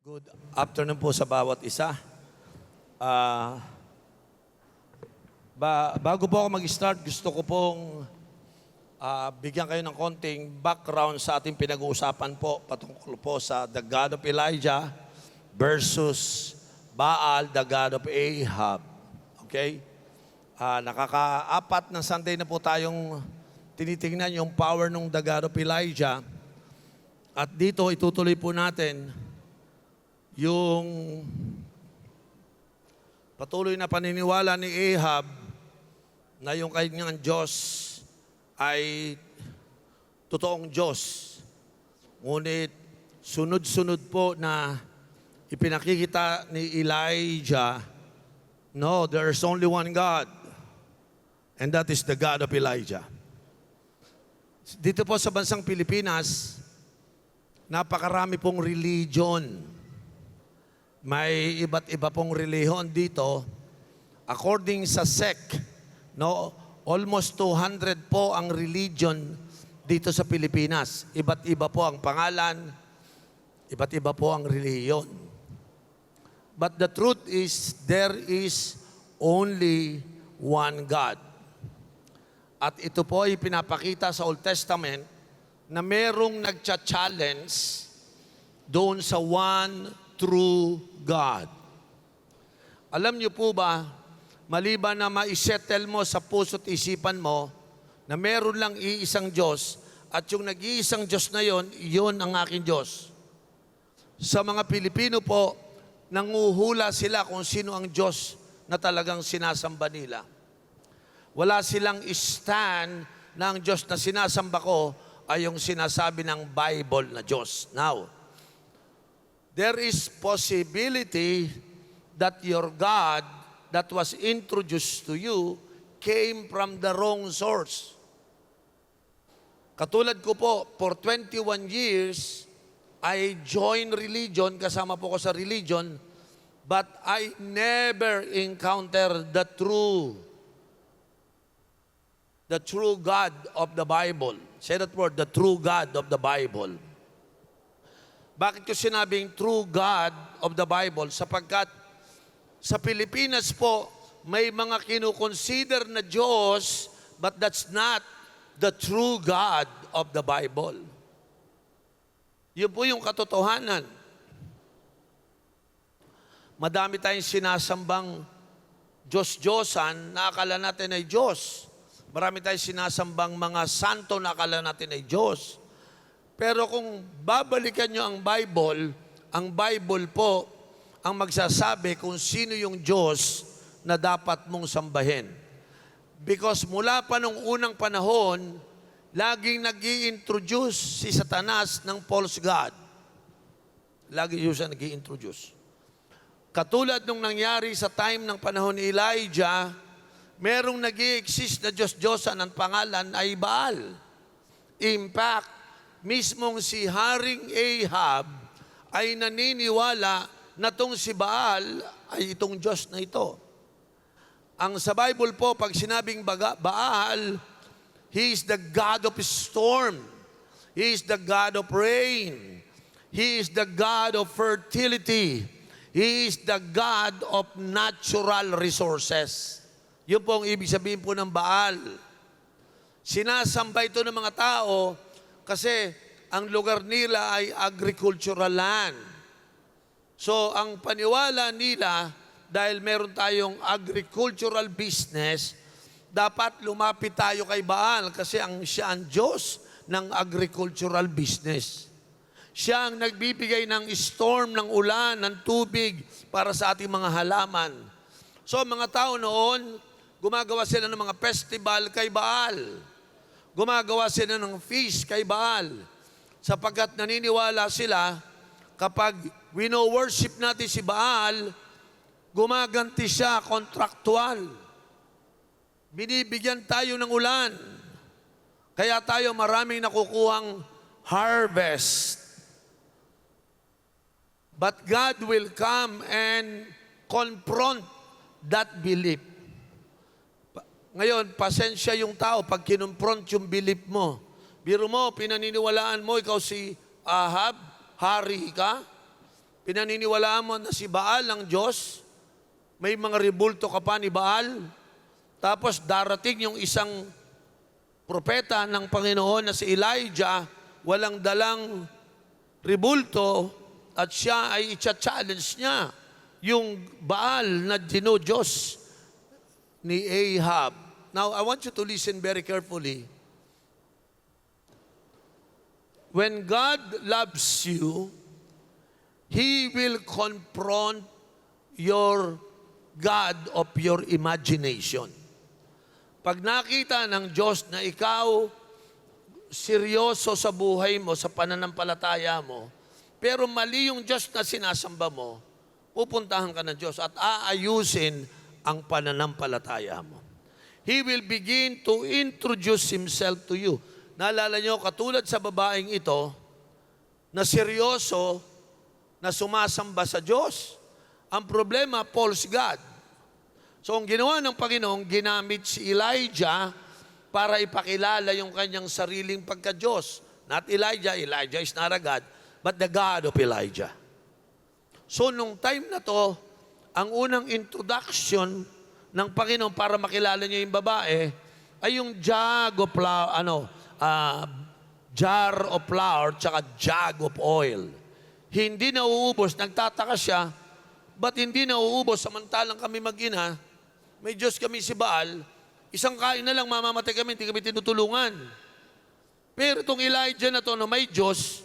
Good afternoon po sa bawat isa. Ah, bago po ako mag-start, gusto ko pong bigyan kayo ng konting background sa ating pinag-uusapan po patungkol po sa the God of Elijah versus Baal, the God of Ahab. Okay? Nakaka-apat na Sunday na po tayong tinitingnan yung power ng the God of Elijah. At dito itutuloy po natin yung patuloy na paniniwala ni Ahab na yung kanyang Diyos ay totoong Diyos. Ngunit sunod-sunod po na ipinakikita ni Elijah, no, there's only one God, and that is the God of Elijah. Dito po sa bansang Pilipinas, napakarami pong religion. May iba't iba pong relihiyon dito. According sa SEC, no, almost 200 po ang religion dito sa Pilipinas. Iba't iba po ang pangalan, iba't iba po ang relihiyon. But the truth is, there is only one God. At ito po ay pinapakita sa Old Testament na merong nagcha-challenge doon sa one true God. Alam niyo po ba, maliban na maisettle mo sa puso't isipan mo na meron lang iisang Diyos at yung nag-iisang Diyos na yon ang aking Diyos. Sa mga Pilipino po, nanguhula sila kung sino ang Diyos na talagang sinasamba nila. Wala silang stand na ang Diyos na sinasamba ko ay yung sinasabi ng Bible na Diyos. Now, there is possibility that your God that was introduced to you came from the wrong source. Katulad ko po, for 21 years, I joined religion, kasama po ko sa religion, but I never encountered the true God of the Bible. Say that word, the true God of the Bible. Bakit ko sinabing true God of the Bible? Sapagkat sa Pilipinas po, may mga kinukonsider na Diyos, but that's not the true God of the Bible. Yun po yung katotohanan. Madami tayong sinasambang Diyos-Diyosan na akala natin ay Diyos. Marami tayong sinasambang mga santo na akala natin ay Diyos. Pero kung babalikan nyo ang Bible po ang magsasabi kung sino yung Diyos na dapat mong sambahin. Because mula pa nung unang panahon, laging nag-i-introduce si Satanas ng false God. Lagi siya nag-i-introduce. Katulad nung nangyari sa time ng panahon ni Elijah, merong nag-i-exist na Diyos-Diyosan ang pangalan ay Baal. In fact, mismong si Haring Ahab ay naniniwala na itong si Baal ay itong Diyos na ito. Ang sa Bible po, pag sinabing Baal, He is the God of storm. He is the God of rain. He is the God of fertility. He is the God of natural resources. Yun po ang ibig sabihin po ng Baal. Sinasamba ito ng mga tao kasi ang lugar nila ay agricultural land. So, ang paniwala nila, dahil meron tayong agricultural business, dapat lumapit tayo kay Baal kasi siya ang Diyos ng agricultural business. Siya ang nagbibigay ng storm, ng ulan, ng tubig para sa ating mga halaman. So, mga tao noon, gumagawa sila ng mga festival kay Baal. Gumagawa sila ng feast kay Baal sapagkat naniniwala sila kapag wino-worship natin si Baal, gumaganti siya kontraktual. Binibigyan tayo ng ulan. Kaya tayo maraming nakukuhang harvest. But God will come and confront that belief. Ngayon, pasensya yung tao pag kinumpront yung belief mo. Biro mo, pinaniniwalaan mo, ikaw si Ahab, hari ka. Pinaniniwalaan mo na si Baal ang Diyos, may mga ribulto ka pa ni Baal, tapos darating yung isang propeta ng Panginoon na si Elijah, walang dalang ribulto, at siya ay i-challenge niya yung Baal na Diyos ni Ahab. Now, I want you to listen very carefully. When God loves you, He will confront your God of your imagination. Pag nakita ng Diyos na ikaw seryoso sa buhay mo, sa pananampalataya mo, pero mali yung Diyos na sinasamba mo, pupuntahan ka ng Diyos at aayusin ang pananampalataya mo. He will begin to introduce Himself to you. Naalala nyo, katulad sa babaeng ito, na seryoso, na sumasamba sa Diyos. Ang problema, false God. So, ang ginawa ng Panginoon, ginamit si Elijah para ipakilala yung kanyang sariling pagka-Diyos. Not Elijah, Elijah is not a God, but the God of Elijah. So, nung time na to, ang unang introduction ng Panginoon para makilala niya yung babae ay yung jar of flour tsaka jug of oil. Hindi nauubos. Nagtataka siya, ba't hindi nauubos samantalang kami mag-ina, may Diyos kami si Baal, isang kain na lang mamamatay kami, hindi kami tinutulungan. Pero itong Elijah na to na may Diyos,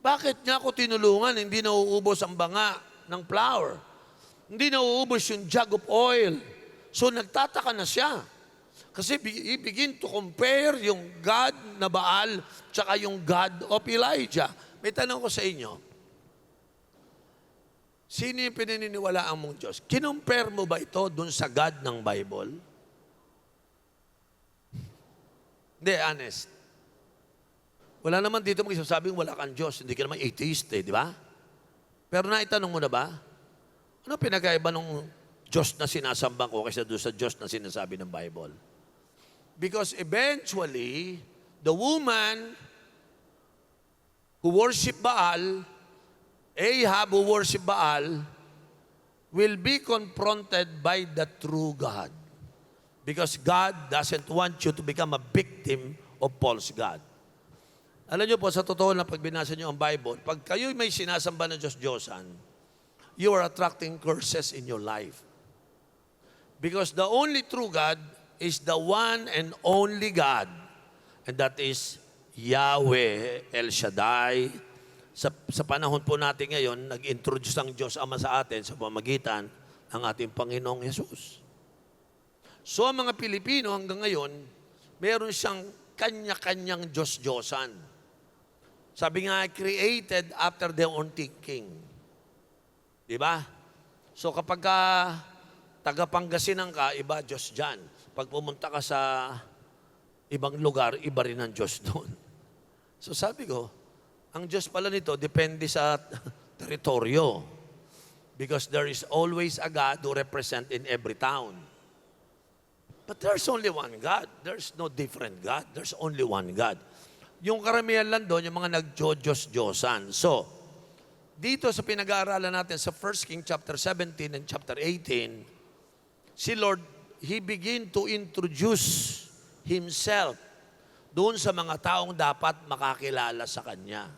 bakit niya ako tinulungan? Hindi nauubos ang banga ng flour. Hindi nauubos yung jug of oil. So nagtataka na siya. Kasi he begin to compare yung God na Baal tsaka yung God of Elijah. May tanong ko sa inyo, sino yung pinaniniwalaan mong Diyos? Kinumpare mo ba ito dun sa God ng Bible? Hindi, honest. Wala naman dito magsasabing wala kang Diyos. Hindi ka naman atheist di ba? Pero naitanong mo na ba? Ano pinagkaiba ng Diyos na sinasamba ko kaysa doon sa Diyos na sinasabi ng Bible? Because eventually, the woman who worship Baal, Ahab who worship Baal, will be confronted by the true God. Because God doesn't want you to become a victim of false God. Alam niyo po, sa totoo na pag binasa niyo ang Bible, pag kayo may sinasamba ng Diyos-Diyosan, you are attracting curses in your life. Because the only true God is the one and only God. And that is Yahweh, El Shaddai. Sa panahon po natin ngayon, nag-introduce ang Diyos Ama sa atin sa pamagitan ng ating Panginoong Yesus. So ang mga Pilipino hanggang ngayon, meron siyang kanya-kanyang Diyos-Diyosan. Sabi nga, created after their own thinking. Di ba? So kapag taga-Pangasinan ka, iba Diyos dyan. Pag pumunta ka sa ibang lugar, iba rin ang Diyos doon. So sabi ko, ang Diyos pala nito, depende sa teritoryo. Because there is always a God who represent in every town. But there's only one God. There's no different God. There's only one God. Yung karamihan lang doon, yung mga nag-Diyos-Diyosan. So, dito sa pinag-aaralan natin sa 1 King chapter 17 and chapter 18, si Lord, He begin to introduce Himself doon sa mga taong dapat makakilala sa Kanya.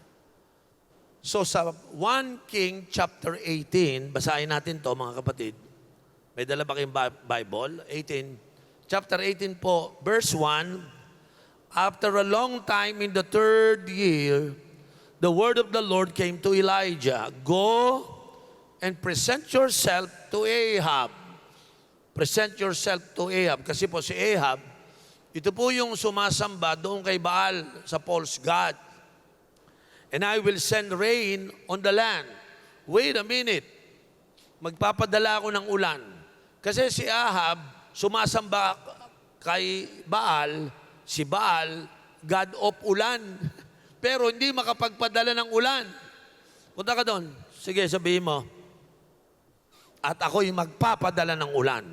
So sa 1 King chapter 18, basahin natin to mga kapatid. May dala ba kayong Bible? Chapter 18 po, verse 1, after a long time in the 3rd year, the word of the Lord came to Elijah, go and present yourself to Ahab. Present yourself to Ahab. Kasi po si Ahab, ito po yung sumasamba doon kay Baal sa false god. And I will send rain on the land. Wait a minute. Magpapadala ako ng ulan. Kasi si Ahab, sumasamba kay Baal, si Baal, God of ulan. Pero hindi makapagpadala ng ulan. Punta ka doon. Sige, sabihin mo. At ako'y magpapadala ng ulan.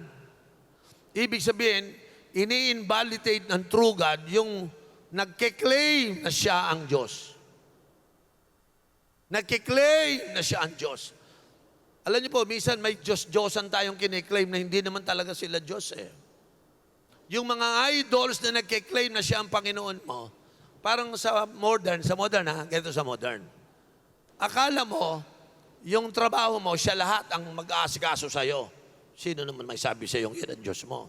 Ibig sabihin, ini-invalidate ng true God yung nagke-claim na siya ang Diyos. Nagke-claim na siya ang Diyos. Alam niyo po, minsan may Diyos-Diyosan tayong kiniklaim na hindi naman talaga sila Diyos eh. Yung mga idols na nagkiklaim na siya ang Panginoon mo, parang sa modern ha, ganito sa modern. Akala mo, yung trabaho mo, siya lahat ang mag-aasikaso sa'yo. Sino naman may sabi sa'yo yan ang Diyos mo?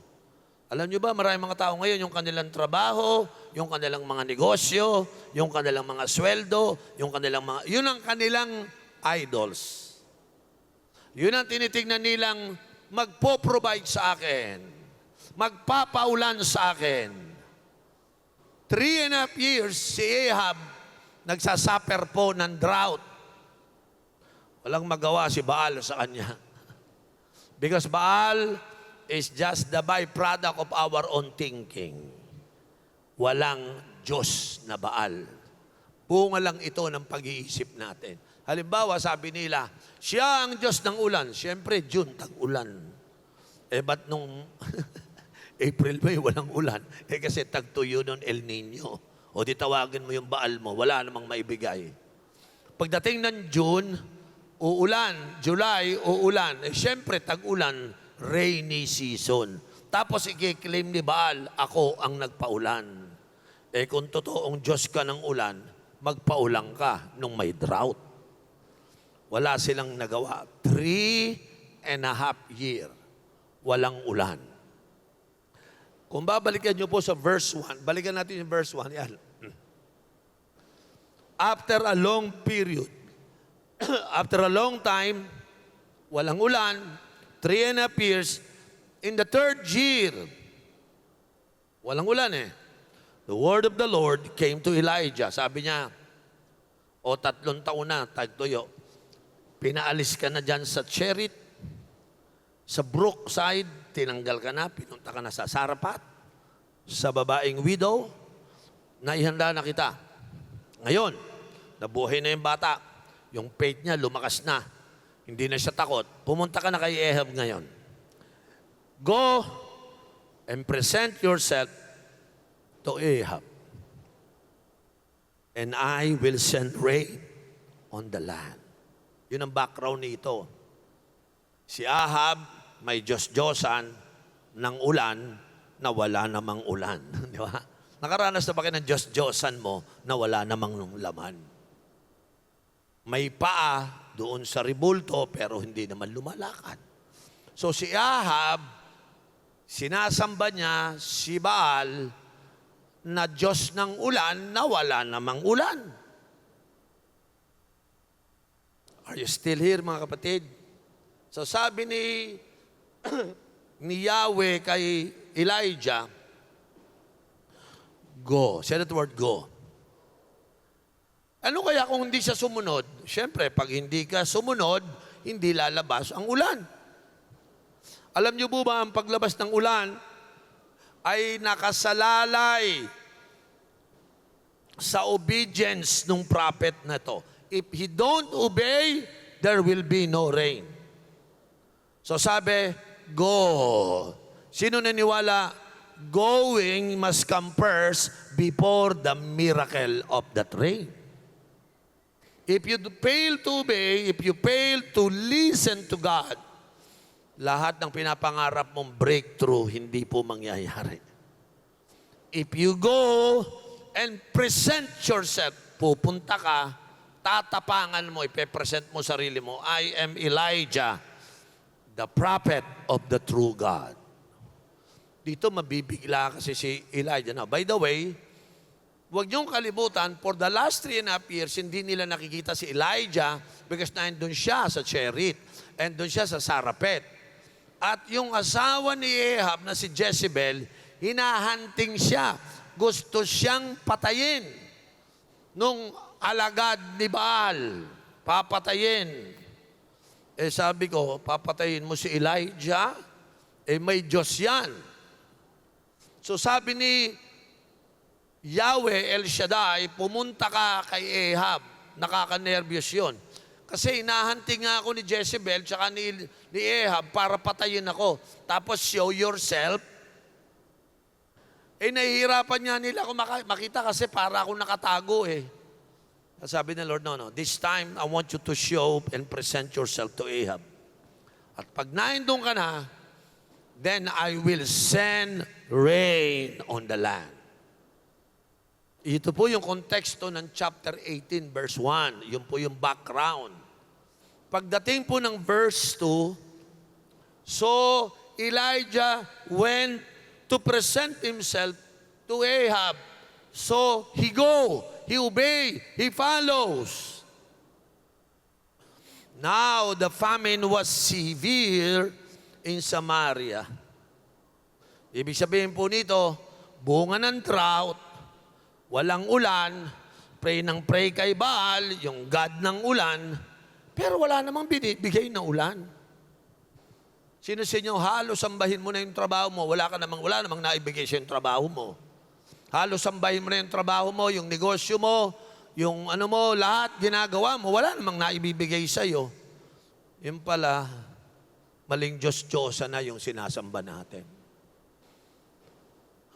Alam niyo ba, maraming mga tao ngayon, yung kanilang trabaho, yung kanilang mga negosyo, yung kanilang mga sweldo, yun ang kanilang idols. Yun ang tinitingnan nilang magpo-provide sa akin, magpapaulan sa akin. 3.5 years, si Ahab, nagsasuffer po ng drought. Walang magawa si Baal sa kanya. Because Baal is just the byproduct of our own thinking. Walang Diyos na Baal. Bunga lang ito ng pag-iisip natin. Halimbawa, sabi nila, siya ang Diyos ng ulan. Siyempre, June, tag-ulan. Ba't nung April, May, walang ulan? Kasi tag-tuyo nun El Nino. O di tawagin mo yung Baal mo, wala namang maibigay. Pagdating ng June, uulan. July, uulan. Siyempre, tag-ulan, rainy season. Tapos i-claim ni Baal, ako ang nagpaulan. Kung totoong Diyos ka ng ulan, magpaulang ka nung may drought. Wala silang nagawa. 3.5 year. Walang ulan. Kung babalikan nyo po sa verse 1, balikan natin yung verse 1. Yan. After a long period, after a long time, walang ulan, 3.5 years, in the third year, walang ulan eh. The word of the Lord came to Elijah. Sabi niya, 3 taon na, tagtuyo. Pinaalis ka na dyan sa Cherith, sa Brookside, tinanggal ka na, pinunta ka na sa Sarapat, sa babaeng widow, naihanda na kita. Ngayon, nabuhay na yung bata, yung faith niya lumakas na, hindi na siya takot, pumunta ka na kay Ahab ngayon. Go and present yourself to Ahab, and I will send rain on the land. Yun ang background nito. Si Ahab, may Diyos-Diyosan ng ulan na wala namang ulan. Di ba? Nakaranas na ba kayo ng Diyos-Diyosan mo na wala namang laman? May paa doon sa ribulto pero hindi naman lumalakad. So si Ahab, sinasamba niya si Baal na Diyos ng ulan na wala namang ulan. Are you still here, mga kapatid? So sabi ni Yahweh kay Elijah, go. Say that word, go. Ano kaya kung hindi siya sumunod? Siyempre, pag hindi ka sumunod, hindi lalabas ang ulan. Alam niyo po ba, ang paglabas ng ulan ay nakasalalay sa obedience ng prophet na to. If he don't obey, there will be no rain. So sabi, go. Sino naniwala? Going must come first before the miracle of that rain. If you fail to obey, if you fail to listen to God, lahat ng pinapangarap mong breakthrough, hindi po mangyayari. If you go and present yourself, pupunta ka, tatapangan mo, ipepresent mo sarili mo, I am Elijah, the prophet of the true God. Dito mabibigla kasi si Elijah. Now, by the way, huwag niyong kalimutan, for the last 3.5 years, hindi nila nakikita si Elijah because nandun siya sa Cherith and doon siya sa Sarapet. At yung asawa ni Ahab na si Jezebel, hinahanting siya. Gusto siyang patayin nung alagad ni Baal. Papatayin. Sabi ko, papatayin mo si Elijah? May Diyos yan. So sabi ni Yahweh El Shaddai, pumunta ka kay Ahab. Nakaka-nervyos yun. Kasi hinahanting nga ako ni Jezebel tsaka ni Ahab para patayin ako. Tapos show yourself. Nahihirapan niya nila ako makita kasi para ako nakatago eh. Sabi ng Lord, no, this time I want you to show and present yourself to Ahab. At pag naindong ka na, then I will send rain on the land. Ito po yung konteksto ng chapter 18, verse 1. Yun po yung background. Pagdating po ng verse 2, so Elijah went to present himself to Ahab. So he obey, he follows. Now the famine was severe in Samaria. Ibig sabihin po nito, bunga ng drought, walang ulan, pray kay Baal, yung God ng ulan, pero wala namang binibigay na ulan. Sino sa inyo, halos sambahin mo na yung trabaho mo, wala namang naibigay sa yung trabaho mo. Halos sambahin mo na yung trabaho mo, yung negosyo mo, yung ano mo, lahat ginagawa mo, wala namang naibibigay sa'yo. Yung pala, maling Diyos-Diyosa na yung sinasamba natin.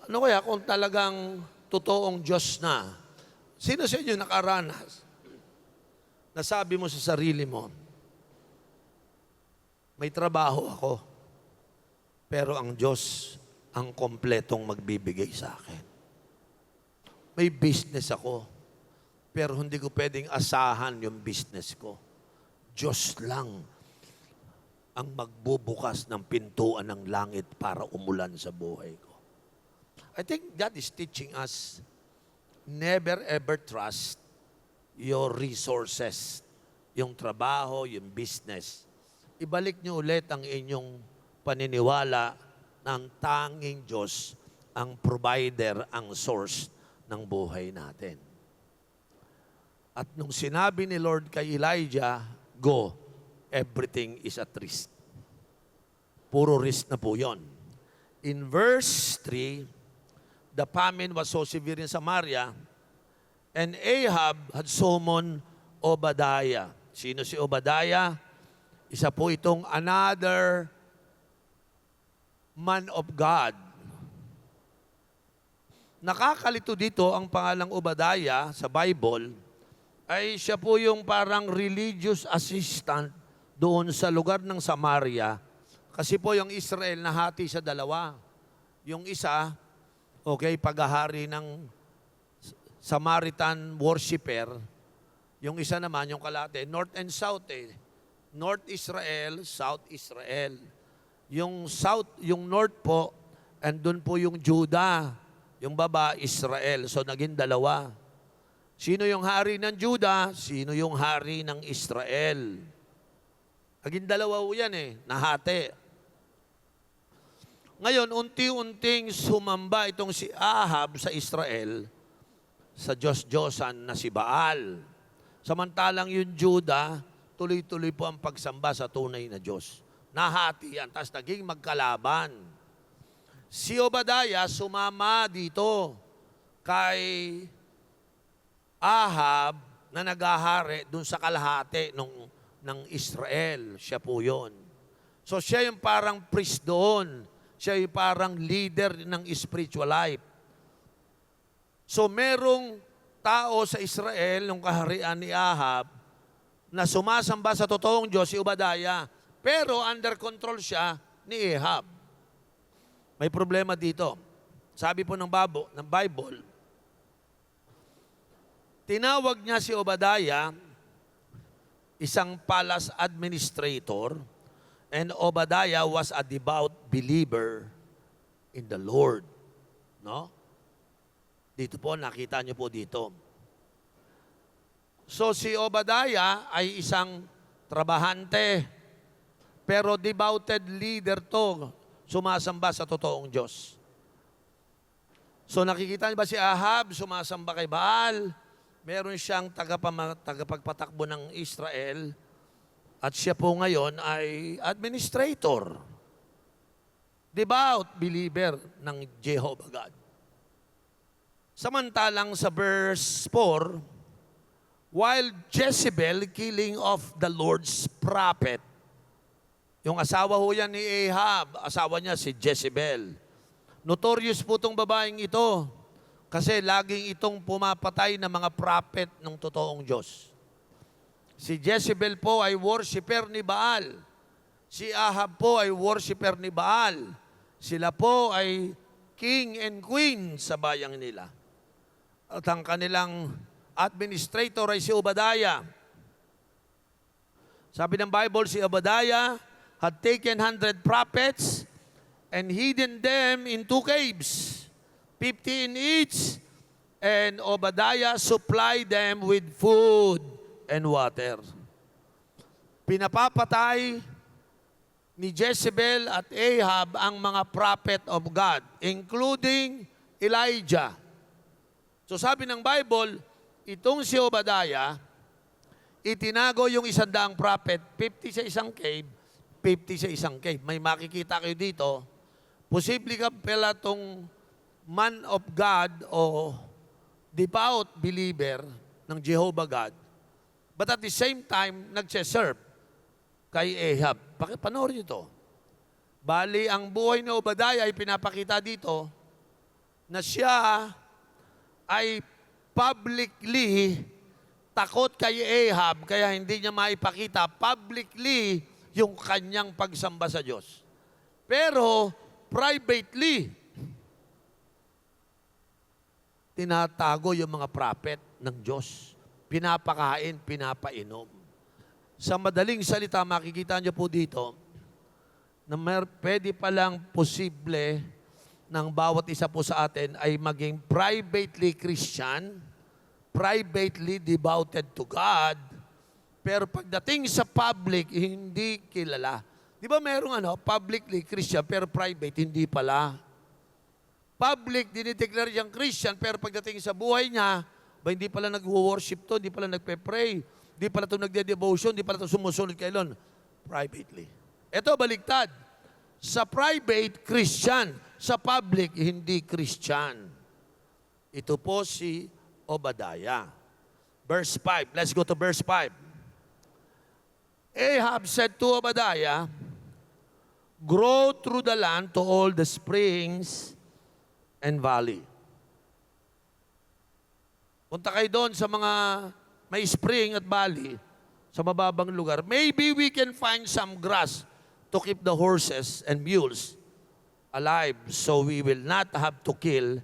Ano kaya kung talagang totoong Diyos na? Sino sa inyo nakaranas? Nasabi mo sa sarili mo, may trabaho ako, pero ang Diyos ang kompletong magbibigay sa akin. May business ako, pero hindi ko pwedeng asahan yung business ko. Diyos lang ang magbubukas ng pintuan ng langit para umulan sa buhay ko. I think God is teaching us, never ever trust your resources, yung trabaho, yung business. Ibalik niyo ulit ang inyong paniniwala ng tanging Diyos, ang provider, ang source ng buhay natin. At nung sinabi ni Lord kay Elijah, go, everything is at risk. Puro risk na po yun. In verse 3, the famine was so severe in Samaria, and Ahab had summoned Obadiah. Sino si Obadiah? Isa po itong another man of God. Nakakalito dito ang pangalang Obadiah sa Bible, ay siya po yung parang religious assistant doon sa lugar ng Samaria. Kasi po yung Israel nahati sa dalawa. Yung isa, paghahari ng Samaritan worshiper. Yung isa naman, yung kalate, North and South North Israel, South Israel. Yung South, yung North po, andun po yung Judah. Yung baba, Israel. So, naging dalawa. Sino yung hari ng Judah? Sino yung hari ng Israel? Naging dalawa po yan nahati. Ngayon, unti-unting sumamba itong si Ahab sa Israel, sa Diyos-Diyosan na si Baal. Samantalang yung Judah, tuloy-tuloy po ang pagsamba sa tunay na Diyos. Nahati yan, tapos naging magkalaban. Si Obadiah sumama dito kay Ahab na naghahari dun sa kalahati ng Israel. Siya po yun. So siya yung parang priest doon. Siya yung parang leader ng spiritual life. So merong tao sa Israel, nung kaharian ni Ahab, na sumasamba sa totoong Diyos, si Obadiah. Pero under control siya ni Ahab. May problema dito. Sabi po ng Bible, tinawag niya si Obadiah, isang palace administrator, and Obadiah was a devout believer in the Lord. No? Dito po, nakita niyo po dito. So si Obadiah ay isang trabahante, pero devoted leader to, sumasamba sa totoong Diyos. So nakikita niyo ba si Ahab, sumasamba kay Baal? Meron siyang tagapagpatakbo ng Israel, at siya po ngayon ay administrator. Devout believer ng Jehovah God. Samantalang sa verse 4, while Jezebel killing of the Lord's prophet, yung asawa ho yan ni Ahab, asawa niya si Jezebel. Notorious po itong babaeng ito kasi laging itong pumapatay ng mga prophet ng totoong Diyos. Si Jezebel po ay worshiper ni Baal. Si Ahab po ay worshiper ni Baal. Sila po ay king and queen sa bayang nila. At ang kanilang administrator ay si Obadiah. Sabi ng Bible, si Obadiah had taken 100 prophets and hidden them in 2 caves, 50 in each, and Obadiah supplied them with food and water. Pinapapatay ni Jezebel at Ahab ang mga prophet of God, including Elijah. So sabi ng Bible, itong si Obadiah, itinago yung 100 prophet, 50 sa isang cave, 50 sa isang cave. May makikita kayo dito, posible ka pala tong man of God o devout believer ng Jehovah God, but at the same time, nagse-serve kay Ahab. Panoorin nyo ito. Bali, ang buhay ni Obadiah ay pinapakita dito na siya ay publicly takot kay Ahab, kaya hindi niya maipakita publicly yung kanyang pagsamba sa Diyos. Pero, privately, tinatago yung mga prophet ng Diyos. Pinapakain, pinapainom. Sa madaling salita, makikita niyo po dito na pwede palang posible ng bawat isa po sa atin ay maging privately Christian, privately devoted to God, pero pagdating sa public, hindi kilala. Di ba merong publicly Christian, pero private, hindi pala. Public, dinideclare siyang Christian, pero pagdating sa buhay niya, hindi pala nag-worship to, hindi pala nagpe-pray, hindi pala ito nagde-devotion, hindi pala ito sumusunod kay Lord. Privately. Ito, baliktad. Sa private, Christian. Sa public, hindi Christian. Ito po si Obadiah. Verse 5. Let's go to verse 5. Ahab said to Obadiah, "Grow through the land to all the springs and valley." Punta kayo doon sa mga may spring at valley, sa mababang lugar. Maybe we can find some grass to keep the horses and mules alive so we will not have to kill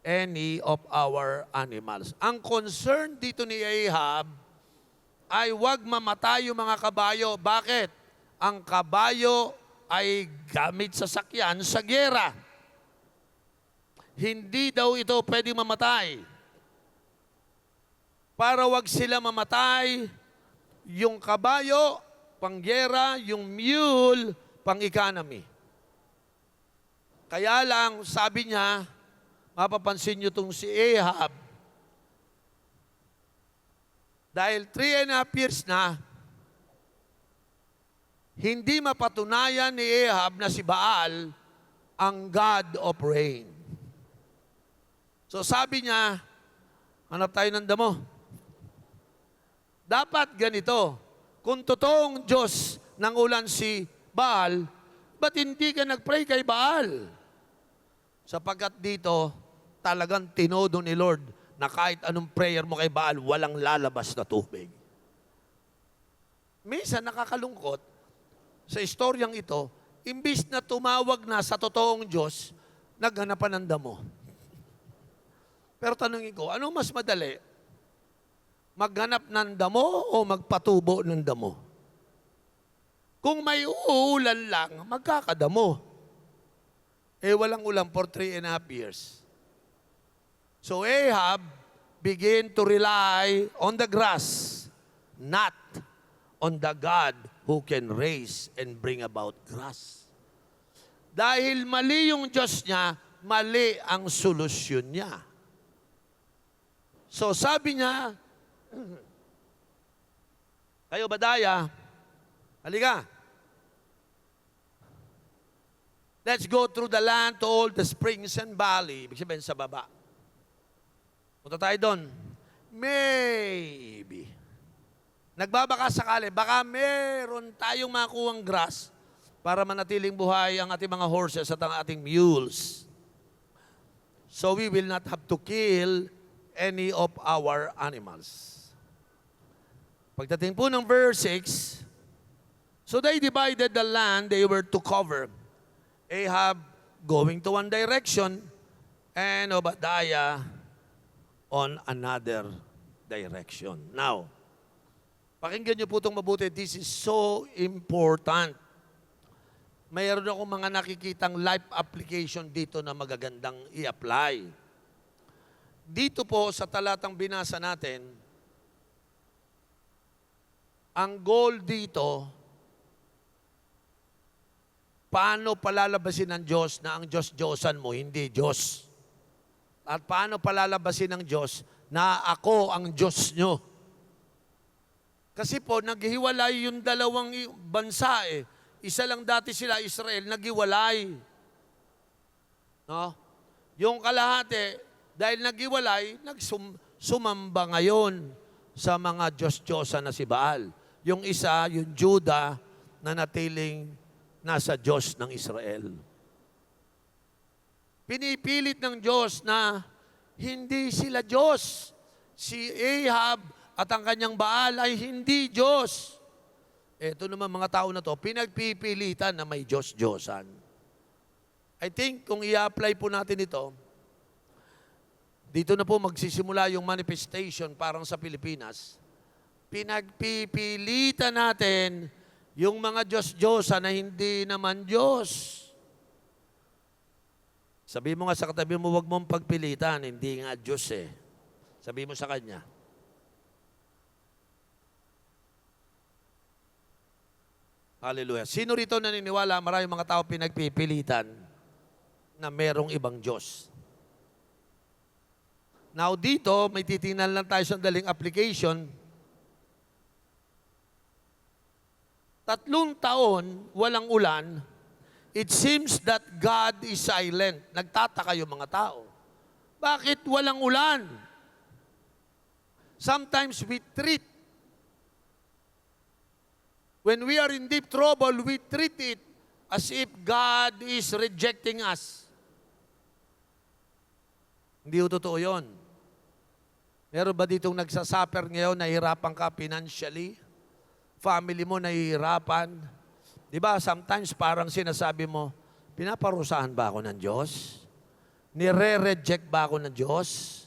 any of our animals. Ang concern dito ni Ahab ay wag mamatay yung mga kabayo. Bakit? Ang kabayo ay gamit sa sakyan sa gyera. Hindi daw ito pwedeng mamatay. Para wag sila mamatay, yung kabayo, panggera, yung mule, pang-economy. Kaya lang, sabi niya, mapapansin niyo itong si Ahab, dahil 3.5 years na, hindi mapatunayan ni Ahab na si Baal ang God of rain. So sabi niya, hanap tayo ng damo. Dapat ganito, kung totoong Diyos ng ulan si Baal, ba't hindi ka nag-pray kay Baal? Sapagkat dito, talagang tinodo ni Lord na kahit anong prayer mo kay Baal, walang lalabas na tubig. Minsan nakakalungkot, sa istoryang ito, imbis na tumawag na sa totoong Diyos, naghanapan ng damo. Pero tanungin ko, anong mas madali? Maghanap ng damo o magpatubo ng damo? Kung may uulan lang, magkakadamo. Walang ulan for 3.5 years. So Ahab began to rely on the grass, not on the God who can raise and bring about grass. Dahil mali yung Diyos niya, mali ang solusyon niya. So sabi niya, kayo Obadiah, halika. Let's go through the land to all the springs and valley. Ibig sabihin sa baba. Punta tayo doon. Maybe. Nagbabaka sakali, baka meron tayong makuhang grass para manatiling buhay ang ating mga horses at ang ating mules. So we will not have to kill any of our animals. Pagdating po ng verse 6, So they divided the land they were to cover. Ahab going to one direction and Obadiah on another direction. Now, pakinggan niyo po itong mabuti. This is so important. Mayroon akong mga nakikitang life application dito na magagandang i-apply. Dito po sa talatang binasa natin, ang goal dito, paano palalabasin ng Diyos na ang Diyos-Diyosan mo, hindi Diyos. At paano palalabasin ng Diyos na ako ang Diyos nyo. Kasi po, naghiwalay yung dalawang bansa eh. Isa lang dati sila, Israel, naghiwalay. No? Yung kalahati, dahil naghiwalay, sumamba ngayon sa mga Diyos-Diyosan na si Baal. Yung isa, yung Judah, na natiling nasa Diyos ng Israel. Pinipilit ng Diyos na hindi sila Diyos. Si Ahab at ang kanyang Baal ay hindi Diyos. Ito naman mga tao na to, pinagpipilitan na may Diyos-Diyosan. I think kung i-apply po natin ito, dito na po magsisimula yung manifestation parang sa Pilipinas. Pinagpipilitan natin yung mga Diyos-Diyosan na hindi naman Diyos. Sabi mo nga sa katabi mo, huwag mong pagpilitan, hindi nga Diyos eh. Sabi mo sa kanya. Hallelujah. Sino rito naniniwala, maraming mga tao pinagpipilitan na merong ibang Diyos? Now dito, may titingnan lang tayo sa daling application. 3 taon, walang ulan, it seems that God is silent. Nagtataka yung mga tao. Bakit walang ulan? Sometimes we treat, when we are in deep trouble, we treat it as if God is rejecting us. Hindi ko totoo yun. Meron ba ditong nagsasuffer ngayon, nahihirapan ka financially? Family mo nahihirapan. Di ba, sometimes parang sinasabi mo, pinaparusahan ba ako ng Diyos? Nire-reject ba ako ng Diyos?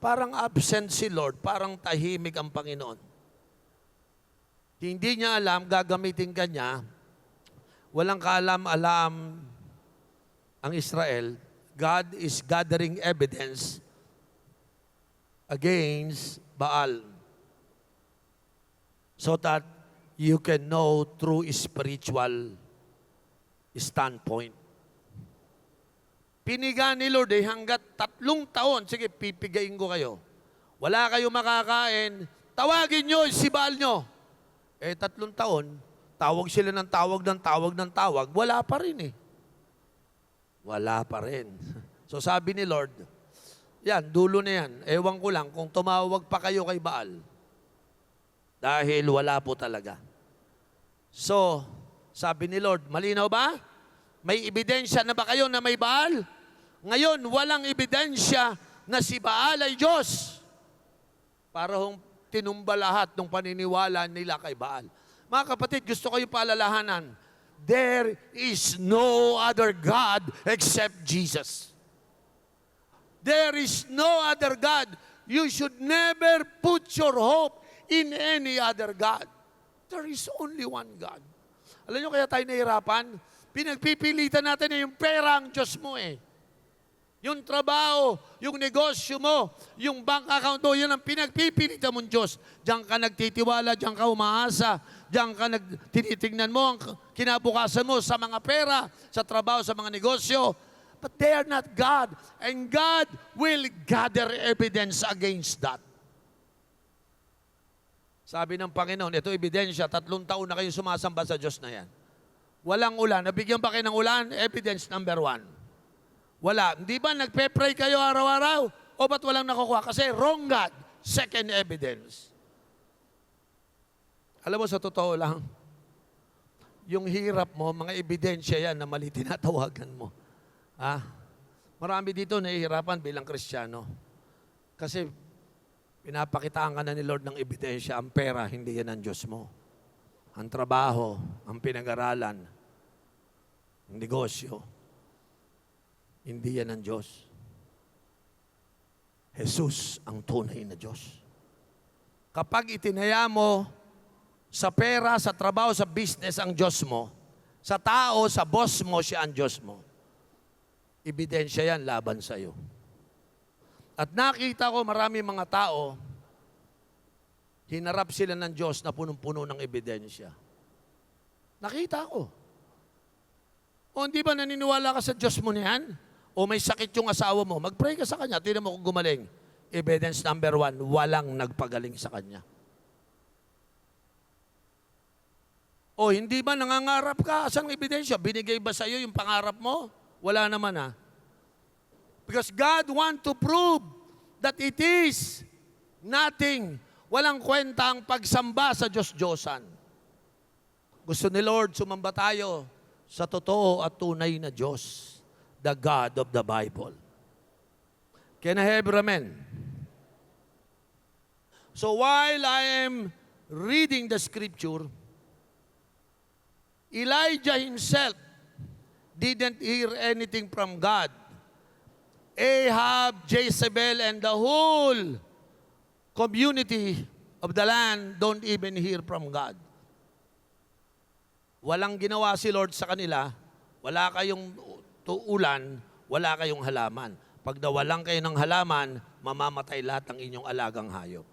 Parang absent si Lord, parang tahimik ang Panginoon. Hindi niya alam, gagamitin ka niya, walang kaalam-alam ang Israel. God is gathering evidence against Baal so that you can know through spiritual standpoint. Piniga ni Lord hanggat 3 taon, sige, pipigain ko kayo. Wala kayo makakain, tawagin nyo si Baal nyo. 3 taon, tawag sila ng tawag, wala pa rin eh. Wala pa rin. So sabi ni Lord, yan, dulo na yan. Ewan ko lang kung tumawag pa kayo kay Baal. Dahil wala po talaga. So, sabi ni Lord, malinaw ba? May ebidensya na ba kayo na may Baal? Ngayon, walang ebidensya na si Baal ay Diyos. Para hong tinumba lahat ng paniniwala nila kay Baal. Mga kapatid, gusto ko yung paalalahanan. There is no other God except Jesus. There is no other God. You should never put your hope in any other God. There is only one God. Alam nyo kaya tayo nahihirapan? Pinagpipilitan natin na yung pera ang Diyos mo eh. Yung trabaho, yung negosyo mo, yung bank account mo, yun ang pinagpipilitan mong Diyos. Diyan ka nagtitiwala, diyan ka umaasa, diyan ka tinitingnan mo ang kinabukasan mo sa mga pera, sa trabaho, sa mga negosyo. But they are not God. And God will gather evidence against that. Sabi ng Panginoon, ito ebidensya, 3 taon na kayo sumasamba sa Diyos na yan. Walang ulan. Nabigyan ba kayo ng ulan? Evidence number 1. Wala. Hindi ba nagpe-pray kayo araw-araw? O ba't walang nakukuha? Kasi wrong God. Second evidence. Alam mo, sa totoo lang, yung hirap mo, mga ebidensya yan na mali tinatawagan mo. Marami dito nahihirapan bilang Kristiyano. Kasi pinapakitaan ka na ni Lord ng ebidensya, ang pera, hindi yan ang Diyos mo. ang trabaho, ang pinag-aralan, ang negosyo, hindi yan ang Diyos. Jesus ang tunay na Diyos. Kapag itinaya mo sa pera, sa trabaho, sa business ang Diyos mo, sa tao, sa boss mo, siya ang Diyos mo, ebidensya yan laban sa iyo. At nakita ko marami mga tao, hinarap sila ng Diyos na punong-puno ng ebidensya. Nakita ko. O hindi ba naniniwala ka sa Diyos mo niyan? O may sakit yung asawa mo, mag-pray ka sa Kanya, tingnan mo kung gumaling. Evidence number 1, walang nagpagaling sa Kanya. O hindi ba nangangarap ka? Saan ang ebidensya? Binigay ba sa iyo yung pangarap mo? Wala naman ha. Because God want to prove that it is nothing. Walang kwenta ang pagsamba sa Diyos-Diyosan. Gusto ni Lord, sumamba tayo sa totoo at tunay na Diyos, the God of the Bible. Can I have amen? So while I am reading the scripture, Elijah himself didn't hear anything from God. Ahab, Jezebel, and the whole community of the land don't even hear from God. Walang ginawa si Lord sa kanila, wala kayong ulan, wala kayong halaman. Pag nawalan kayo ng halaman, mamamatay lahat ng inyong alagang hayop.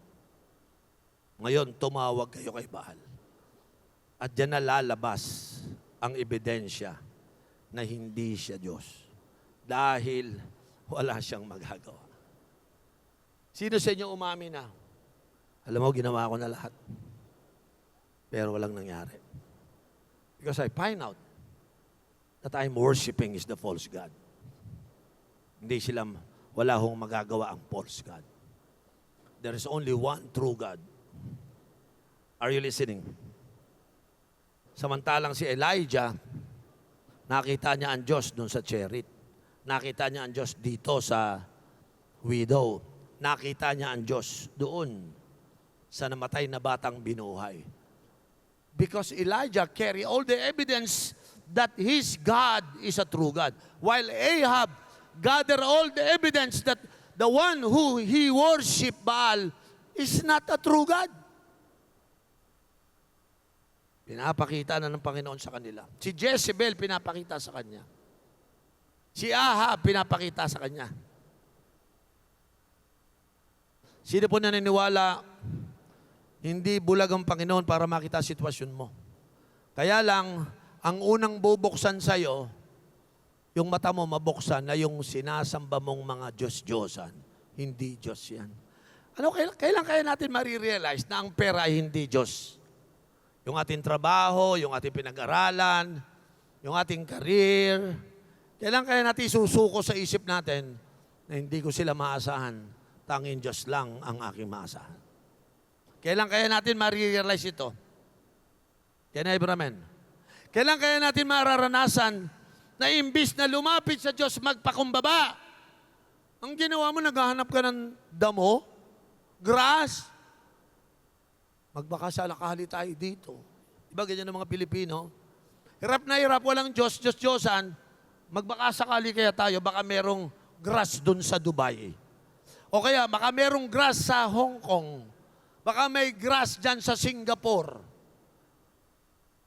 Ngayon, tumawag kayo kay Baal. At diyan na lalabas ang ebidensya na hindi siya Diyos. Dahil wala siyang magagawa. Sino sa inyo umamin na? Alam mo, ginawa ko na lahat. Pero walang nangyari. Because I find out that I'm worshiping is the false God. Hindi sila, wala hong magagawa ang false God. There is only one true God. Are you listening? Samantalang si Elijah, nakita niya ang Diyos doon sa Cherith. Nakita niya ang Diyos dito sa widow. Nakita niya ang Diyos doon sa namatay na batang binuhay. Because Elijah carry all the evidence that his God is a true God. While Ahab gather all the evidence that the one who he worship Baal is not a true God. Pinapakita na ng Panginoon sa kanila. Si Jezebel pinapakita sa kanya. Si Ahab pinapakita sa kanya. Sino po naniniwala, hindi bulag ang Panginoon para makita sitwasyon mo. Kaya lang, ang unang bubuksan sa'yo, yung mata mo mabuksan na yung sinasamba mong mga Diyos-Diyosan. Hindi Diyos yan. Ano, kailan kaya natin marirealize na ang pera ay hindi Diyos? Yung ating trabaho, yung ating pinag-aralan, yung ating career. Kailan kaya natin susuko sa isip natin na hindi ko sila maasahan, tanging Diyos lang ang aking maasahan. Kailan kaya natin marirealize ito? Can I have amen? Kailan kaya natin mararanasan na imbis na lumapit sa Diyos magpakumbaba, ang ginawa mo, naghahanap ka ng damo, grass, magbakasalakali tayo dito. Diba ganyan ng mga Pilipino? Hirap na hirap, walang Diyos, Diyos-Diyosan, magbakasakali kaya tayo, baka merong grass dun sa Dubai. O kaya, baka merong grass sa Hong Kong. Baka may grass dyan sa Singapore.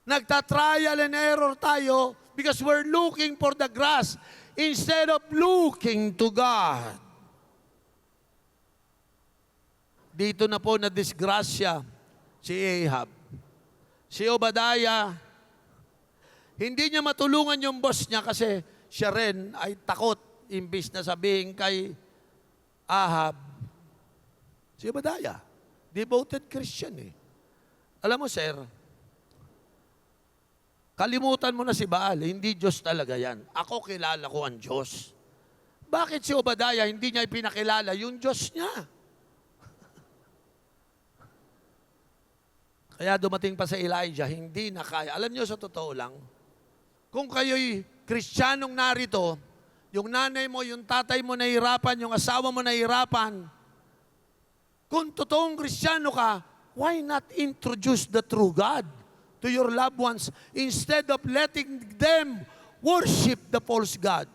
Nagta-trial and error tayo because we're looking for the grass instead of looking to God. Dito na po na disgrasya si Ahab. Si Obadiah, hindi niya matulungan yung boss niya kasi siya rin ay takot imbis na sabihin kay Ahab. Si Obadiah, devoted Christian eh. Alam mo sir, kalimutan mo na si Baal, hindi Diyos talaga yan. Ako kilala ko ang Diyos. Bakit si Obadiah hindi niya ipinakilala yung Diyos niya? Kaya dumating pa sa Elijah, hindi na kaya. Alam niyo sa totoo lang, kung kayo'y Kristiyanong narito, yung nanay mo, yung tatay mo nahihirapan, yung asawa mo nahihirapan, kung totoong Kristiyano ka, why not introduce the true God to your loved ones instead of letting them worship the false god.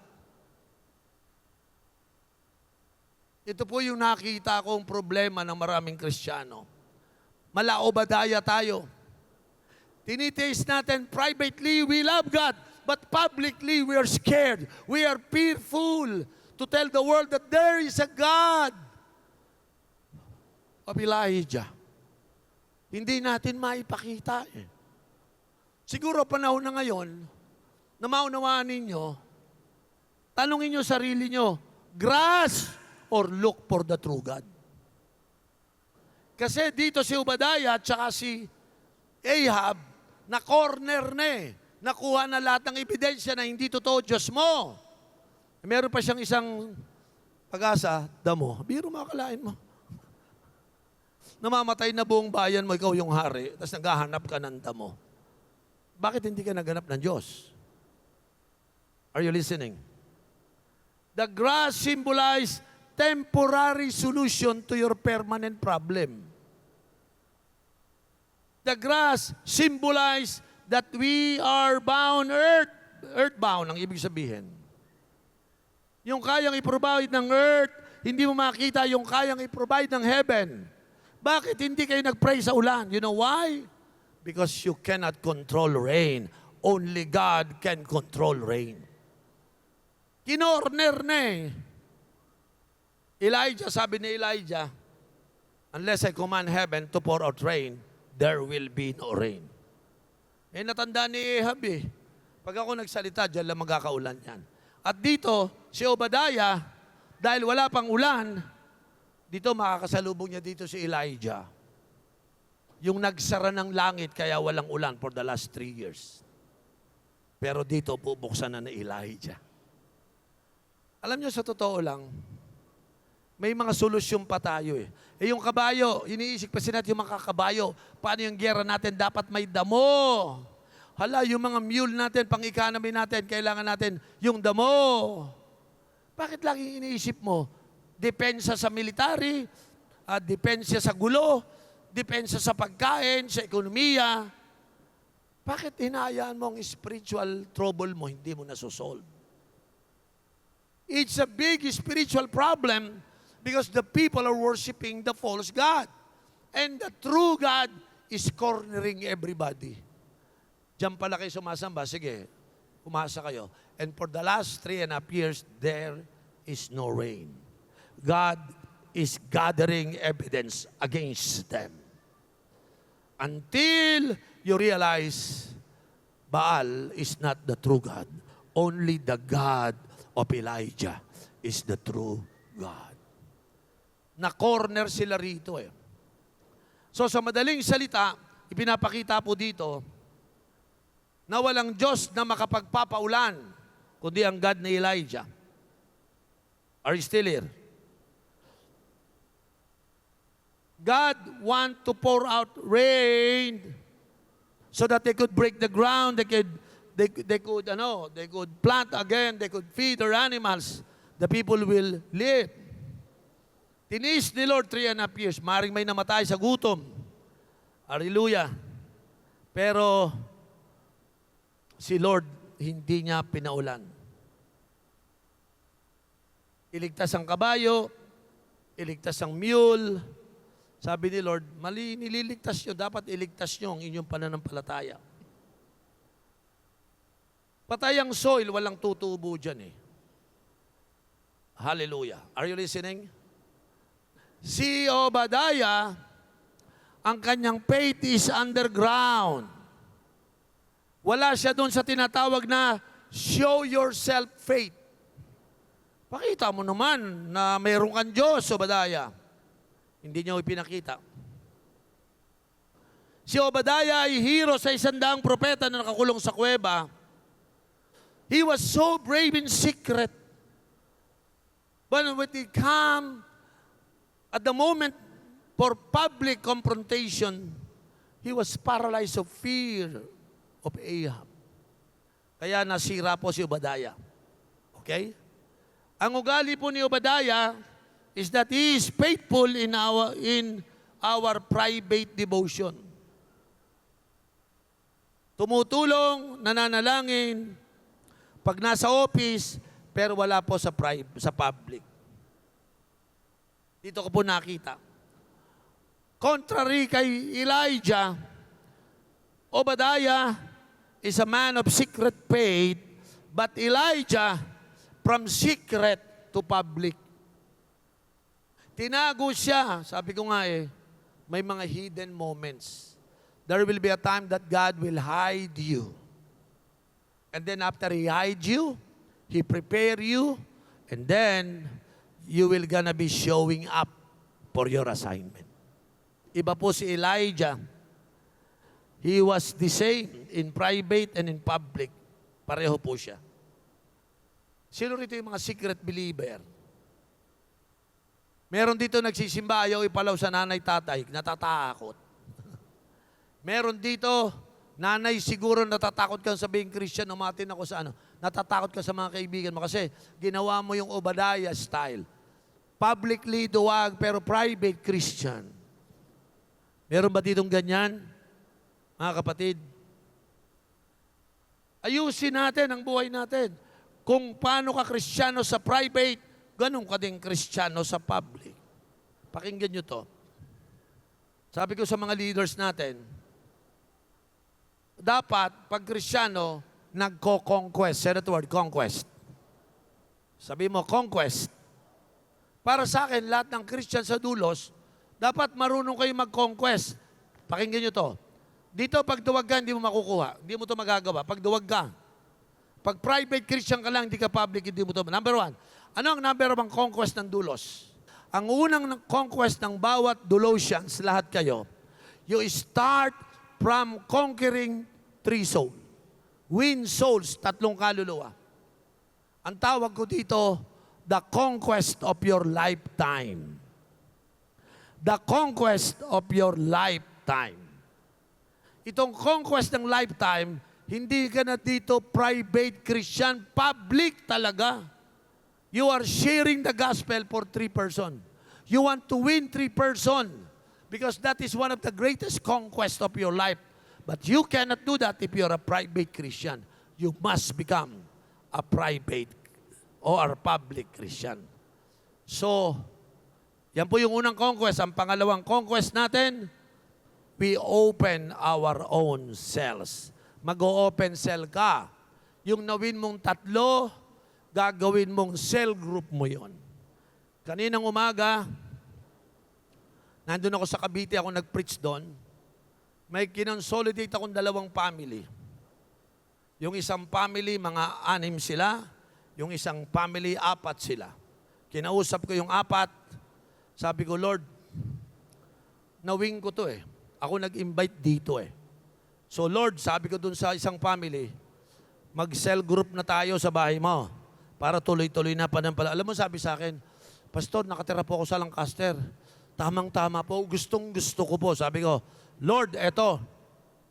Ito po yung nakita kong problema ng maraming Kristiyano. Mala Obadiah tayo. Tinitaste natin privately, we love God, but publicly, we are scared. We are fearful to tell the world that there is a God of Elijah. Hindi natin maipakita eh. Siguro panahon na ngayon, na maunawaan ninyo, tanungin nyo sarili nyo, grass or look for the true God? Kasi dito si Obadiah at saka si Ahab, na corner na eh. Nakuha na lahat ng ebidensya na hindi totoo Diyos mo. Meron pa siyang isang pag-asa, damo. Biro makakalain mo. Namamatay na buong bayan mo, ikaw yung hari, tapos naghahanap ka ng damo. Bakit hindi ka naghanap ng Diyos? Are you listening? The grass symbolizes temporary solution to your permanent problem. The grass symbolizes that we are bound, earthbound, ang ibig sabihin. Yung kayang i-provide ng earth, hindi mo makita yung kayang i-provide ng heaven. Bakit hindi kayo nag-pray sa ulan? You know why? Because you cannot control rain. Only God can control rain. Kinorner na eh. Elijah, sabi ni Elijah, unless I command heaven to pour out rain, there will be no rain. Eh natanda ni Ahab eh. Pag ako nagsalita, dyan lang magkakaulan yan. At dito, si Obadiah, dahil wala pang ulan, dito makakasalubong niya dito si Elijah. Yung nagsara ng langit kaya walang ulan for the last 3 years. Pero dito bubuksan na ni Elijah. Alam niyo, sa totoo lang, may mga solusyon pa tayo eh. Eh yung kabayo, iniisip pa natin yung mga kabayo. Paano yung gera natin? Dapat may damo. Hala, yung mga mule natin, pang-economy natin, kailangan natin yung damo. Bakit laging iniisip mo? Depensa sa military, depensa sa gulo, depensa sa pagkain, sa ekonomiya. Bakit hinahayaan mo ang spiritual trouble mo, hindi mo nasusolve? It's a big spiritual problem because the people are worshiping the false God. And the true God is cornering everybody. Diyan pala kayo sumasamba, sige, umasa kayo. And for the last 3.5 years, there is no rain. God is gathering evidence against them. Until you realize Baal is not the true God. Only the God of Elijah is the true God. Na-corner sila rito eh. So sa madaling salita, ipinapakita po dito na walang Diyos na makapagpapaulan, kundi ang God ni Elijah. Are you still here? God want to pour out rain so that they could break the ground, they could plant again, they could feed their animals. The people will live. Tinis ni Lord 3.5 years. Maring may namatay sa gutom. Hallelujah. Pero si Lord hindi niya pinaulan. Iligtas ang kabayo, iligtas ang mule. Sabi ni Lord, mali nililigtas nyo, dapat iligtas nyo ang inyong pananampalataya. Patay ang soil, walang tutubo dyan eh. Hallelujah. Are you listening? Si Obadiah, ang kanyang faith is underground. Wala siya doon sa tinatawag na show yourself faith. Pakita mo naman na mayroon kang Diyos, Obadiah. Hindi niya ipinakita. Si Obadiah ay hero sa 100 propeta na nakakulong sa kuweba. He was so brave in secret. But when it come at the moment for public confrontation, he was paralyzed of fear of Ahab. Kaya nasira po si Obadiah. Okay? Ang ugali po ni Obadiah is that he is faithful in our private devotion. tumutulong, nananalangin, pag nasa office, pero wala po sa public. Dito ko po nakita. Contrary kay Elijah, Obadiah is a man of secret faith, but Elijah from secret to public. Tinago siya. Sabi ko nga may mga hidden moments. There will be a time that God will hide you. And then after He hide you, He prepare you, and then you will gonna be showing up for your assignment. Iba po si Elijah. He was the same in private and in public. Pareho po siya. Sino rito yung mga secret believer? Meron dito nagsisimba, ayaw ipalaw sa nanay tatay, natatakot. Meron dito, nanay siguro natatakot kang sabihin Christian, umatin ako sa natatakot ka sa mga kaibigan mo kasi ginawa mo yung Obadiah style. Publicly duwag pero private Christian. Meron ba ditong ganyan? Mga kapatid, ayusin natin ang buhay natin. Kung paano ka Kristiyano sa private, ganun ka din Kristiyano sa public. Pakinggan nyo to. Sabi ko sa mga leaders natin, dapat pag Kristiyano, nagko-conquest. Say that word, conquest. Sabi mo, conquest. Para sa akin, lahat ng Christian sa dulos, dapat marunong kayo mag-conquest. Pakinggan nyo to. Dito, pag duwag ka, hindi mo makukuha. Hindi mo to magagawa. Pag duwag ka. Pag private Christian ka lang, hindi ka public, hindi mo to. Number one, ano ang number one conquest ng dulos? Ang unang conquest ng bawat Dulosians, lahat kayo, you start from conquering 3 souls. Win souls, 3 kaluluwa. Ang tawag ko dito, the conquest of your lifetime. The conquest of your lifetime. Itong conquest ng lifetime, hindi ka na dito private Christian, public talaga. You are sharing the gospel for 3 person. You want to win 3 person because that is one of the greatest conquest of your life. But you cannot do that if you're a private Christian. You must become a private or a public Christian. So, yan po yung unang conquest. Ang pangalawang conquest natin, we open our own cells. Mag-o-open cell ka. Yung nawin mong 3, gagawin mong cell group mo yon. Kaninang umaga, nandun ako sa Cavite, ako nag-preach doon. May kinonsolidate akong 2 family. Yung isang family, mga 6 sila. Yung isang family, 4 sila. Kinausap ko yung 4. Sabi ko, Lord, nawing ko to Ako nag-invite dito So Lord, sabi ko dun sa isang family, mag-cell group na tayo sa bahay mo para tuloy-tuloy na panampala. Alam mo, sabi sa akin, Pastor, nakatira po ako sa Lancaster. Tamang-tama po, gustong-gusto ko po. Sabi ko, Lord, eto,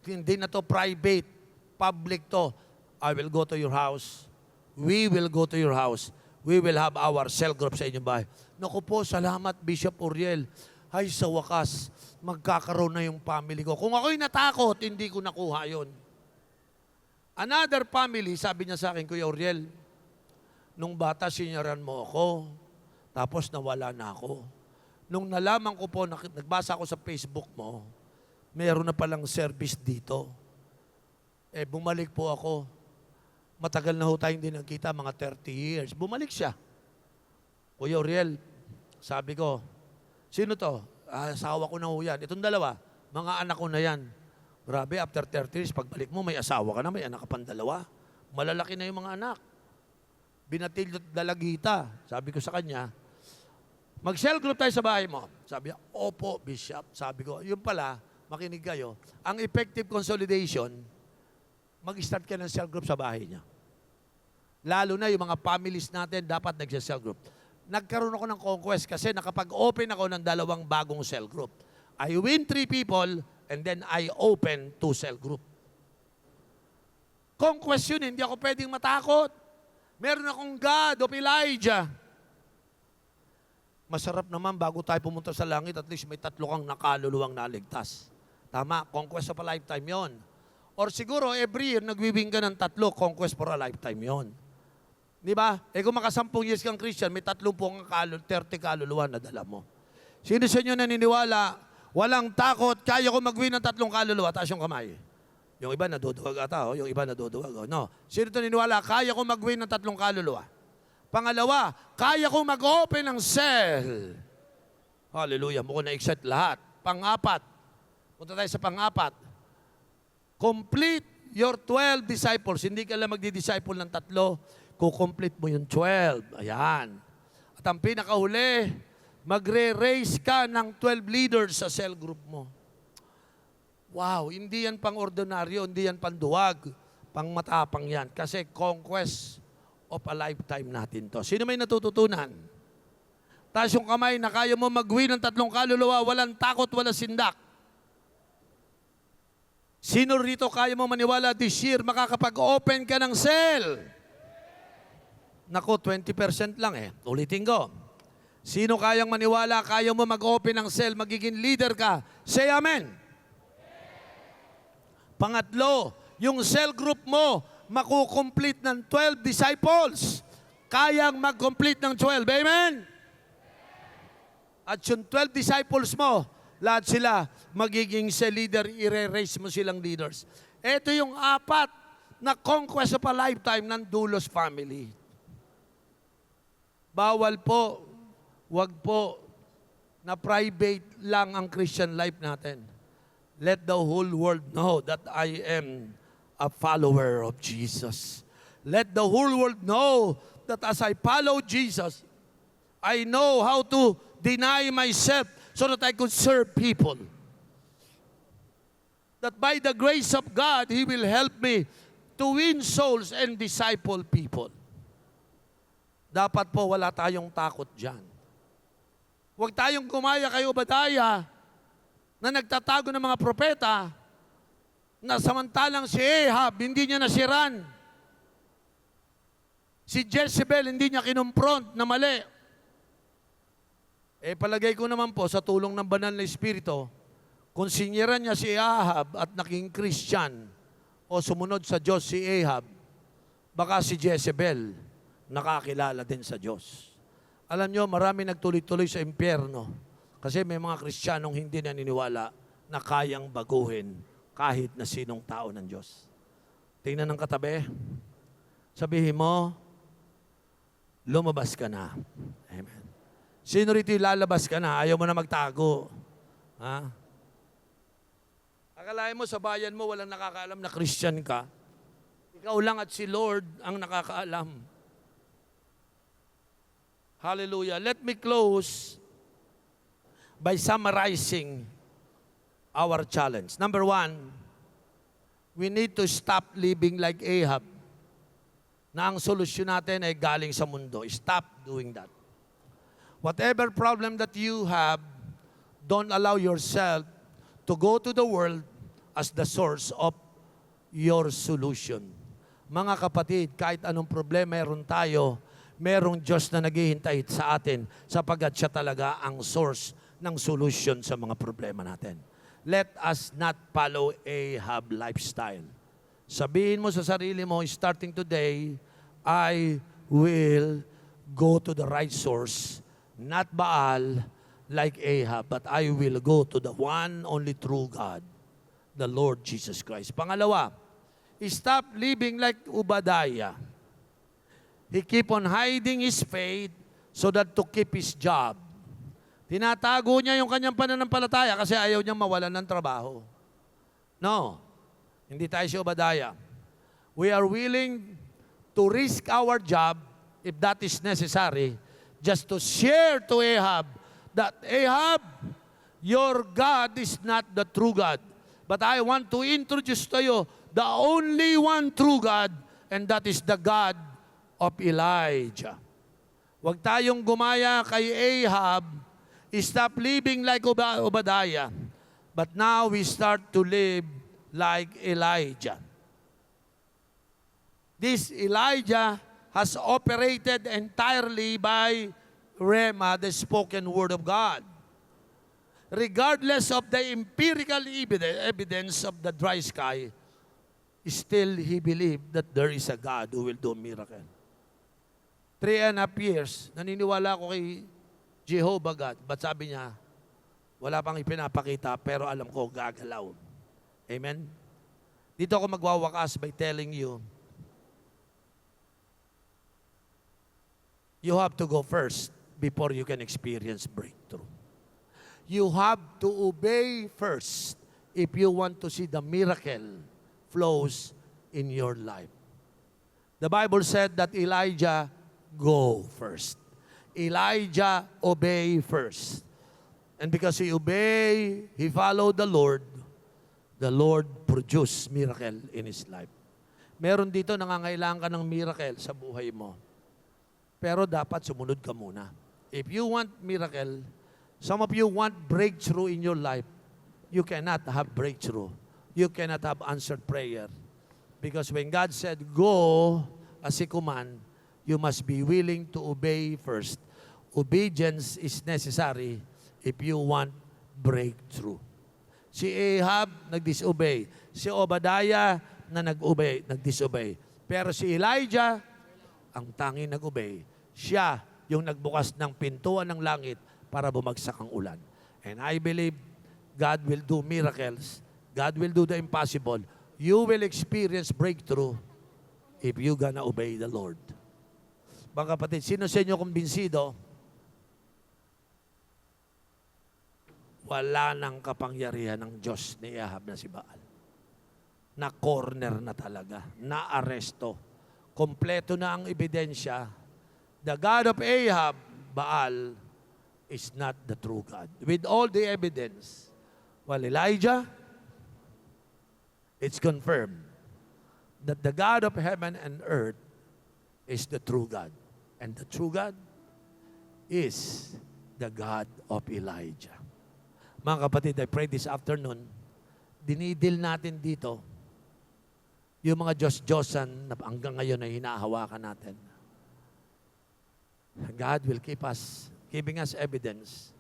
hindi na to private, public to. I will go to your house. We will go to your house. We will have our cell group sa inyong bahay. Naku po, salamat, Bishop Uriel. Ay, sa wakas, magkakaroon na yung family ko. Kung ako'y natakot, hindi ko nakuha yon. Another family, sabi niya sa akin, Kuya Uriel, nung bata, sinyaran mo ako, tapos nawala na ako. Nung nalaman ko po, nagbasa ako sa Facebook mo, meron na palang service dito. Bumalik po ako. Matagal na ho tayong hindi nagkita, mga 30 years. Bumalik siya. Kuya Uriel, sabi ko, sino to? Asawa ko na ho yan. Itong 2, mga anak ko na yan. Grabe, after 30 years, pagbalik mo, may asawa ka na, may anak ka pang 2. Malalaki na yung mga anak. Binatilyo at dalagita. Sabi ko sa kanya, mag-cell group tayo sa bahay mo. Sabi niya, opo, Bishop. Sabi ko, yun pala, makinig kayo. Ang effective consolidation, mag-start ka ng cell group sa bahay niya. Lalo na yung mga families natin, dapat nag-cell group. Nagkaroon ako ng conquest kasi nakapag-open ako ng 2 bagong cell group. I win 3 people and then I open 2 cell group. Conquest yun, hindi ako pwedeng matakot. Meron akong God of Elijah. Masarap naman bago tayo pumunta sa langit, at least may 3 kang nakaluluwang naligtas. Tama, conquest of a lifetime yon. Or siguro every year, nagwiwing ka ng 3, conquest for a lifetime yon. Di ba? Kung makasampung years kang Christian, may 30 kaluluwa na dala mo. Sino sa inyo naniniwala, walang takot, kaya ko mag-win ng 3 kaluluwa? Taas yung kamay. Yung iba naduduwag ata, yung iba naduduwag. No. Sino naniniwala, kaya ko mag-win ng 3 kaluluwa? Pangalawa, kaya ko mag-open ng cell. Hallelujah, mo ko na-excite lahat. Pang-apat, punta tayo sa pang-apat. Complete your 12 disciples. Hindi ka lang magdi-disciple ng 3, kukomplete mo yung 12. Ayan. At ang pinakahuli, magre-raise ka ng 12 leaders sa cell group mo. Wow, hindi yan pang-ordinaryo, hindi yan panduwag, pang-matapang yan. Kasi conquest of a lifetime natin to. Sino may natututunan? Taas yung kamay na kaya mo mag-win ng 3 kaluluwa, walang takot, walang sindak. Sino rito kaya mo maniwala this year makakapag-open ka ng cell? Naku, 20% lang eh. Ulitin ko. Sino kayang maniwala kaya mo mag-open ng cell, magiging leader ka? Say amen. Pangatlo, yung cell group mo makukomplete ng 12 disciples. Kayang mag-complete ng 12. Amen? At yung 12 disciples mo, lahat sila magiging sa leader, i-raise mo silang leaders. Ito yung 4 na conquest of a lifetime ng Doulos family. Bawal po, wag po, na private lang ang Christian life natin. Let the whole world know that I am a follower of Jesus. Let the whole world know that as I follow Jesus, I know how to deny myself so that I could serve people. That by the grace of God, He will help me to win souls and disciple people. Dapat po wala tayong takot dyan. Huwag tayong gumaya kay Obadiah na nagtatago ng mga propeta na samantalang si Ahab, hindi niya nasiran. Si Jezebel, hindi niya kinumpront na mali. Palagay ko naman po sa tulong ng banal na Espiritu, kung sinyiran niya si Ahab at naging Christian o sumunod sa Diyos si Ahab, baka si Jezebel nakakilala din sa Diyos. Alam niyo, marami nagtuloy-tuloy sa impyerno kasi may mga Kristiyanong hindi naniniwala na kayang baguhin kahit na sinong tao ng Diyos. Tingnan ng katabi, sabihin mo, lumabas ka na. Amen. Sino rito lalabas ka na? Ayaw mo na magtago. Ha? Akalain mo sa bayan mo walang nakakaalam na Christian ka. Ikaw lang at si Lord ang nakakaalam. Hallelujah. Let me close by summarizing our challenge. Number 1, we need to stop living like Ahab. Na ang solusyon natin ay galing sa mundo. Stop doing that. Whatever problem that you have, don't allow yourself to go to the world as the source of your solution. Mga kapatid, kahit anong problema meron tayo, merong Diyos na naghihintay sa atin sapagkat siya talaga ang source ng solution sa mga problema natin. Let us not follow Ahab lifestyle. Sabihin mo sa sarili mo, starting today, I will go to the right source, not Baal like Ahab, but I will go to the one only true God, the Lord Jesus Christ. Pangalawa, stop living like Obadiah. He keep on hiding his faith so that to keep his job. Tinatago niya yung kanyang pananampalataya kasi ayaw niyang mawalan ng trabaho. No, hindi tayo si Obadiah. We are willing to risk our job if that is necessary, just to share to Ahab that, Ahab, your God is not the true God. But I want to introduce to you the only one true God, and that is the God of Elijah. Huwag tayong gumaya kay Ahab. Stop living like Obadiah. But now we start to live like Elijah. This Elijah has operated entirely by Rhema, the spoken word of God. Regardless of the empirical evidence of the dry sky, still he believed that there is a God who will do a miracle. 3.5 years, naniniwala ako kay Jehovah God. But sabi niya, wala pang ipinapakita, pero alam ko gagalaw. Amen? Dito ako magwawakas by telling you, you have to go first before you can experience breakthrough. You have to obey first if you want to see the miracle flows in your life. The Bible said that Elijah go first. Elijah obey first. And because he obeyed, he followed the Lord produced miracle in his life. Meron dito nangangailangan ka ng miracle sa buhay mo. Pero dapat sumunod ka muna. If you want miracle, some of you want breakthrough in your life, you cannot have breakthrough. You cannot have answered prayer. Because when God said, go, as He command, you must be willing to obey first. Obedience is necessary if you want breakthrough. Si Ahab, nag-disobey. Si Obadiah, na nag-disobey. Pero si Elijah, ang tanging nag-obey. Siya yung nagbukas ng pintuan ng langit para bumagsak ang ulan. And I believe God will do miracles. God will do the impossible. You will experience breakthrough if you gonna obey the Lord. Mga kapatid, sino sa inyo kumbinsido? Wala nang kapangyarihan ng Diyos ni Ahab na si Baal. Na-corner na talaga. Na-aresto. Kompleto na ang ebidensya. The God of Ahab, Baal, is not the true God. With all the evidence, while Elijah, it's confirmed that the God of heaven and earth is the true God. And the true God is the God of Elijah. Mga kapatid, I pray this afternoon, dinidil natin dito yung mga Diyos-Diyosan na hanggang ngayon ay hinahawakan natin. God will keep us, giving us evidence